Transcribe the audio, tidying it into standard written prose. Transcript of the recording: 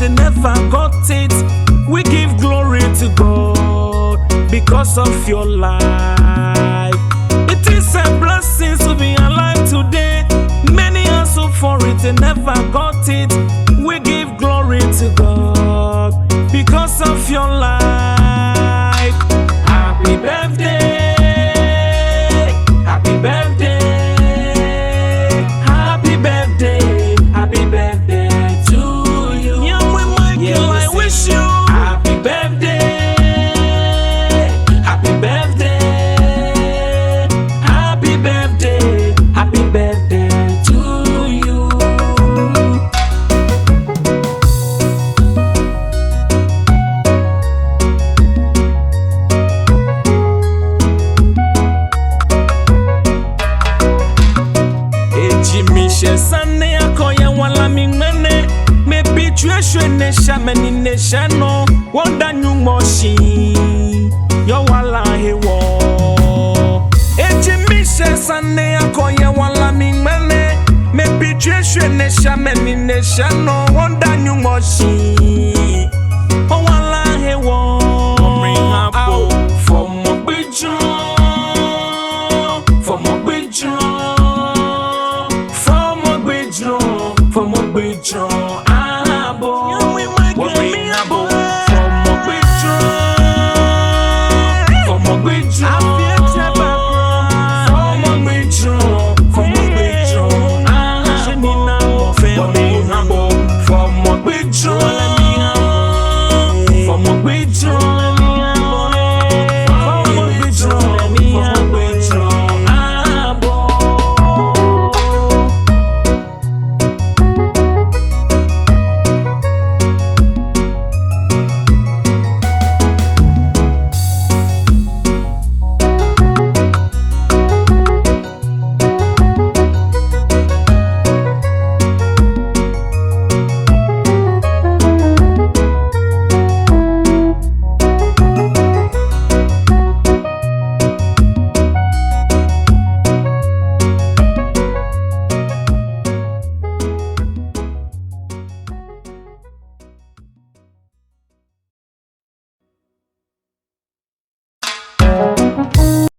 it, never got it. We give glory to God because of your life. It is a blessing to be alive today. Many hustle for it and never got it. We give glory to God because of your life. Happy birthday, happy birthday, happy birthday, happy birthday to you. Nyɔŋmɔ Michael, I wish you happy birthday, happy birthday, happy birthday, happy birthday to you. Sane akoya wala mingmene me bitwe ne shameni ne shano wonda Nyɔŋmɔ shi yo wala hewo ejimishe sane akoya wala mingmene me bitwe ne shameni ne shano wonda Nyɔŋmɔ shi o wala hewo Miŋha Fɔmɔgbijrɔ Fɔmɔgbijrɔ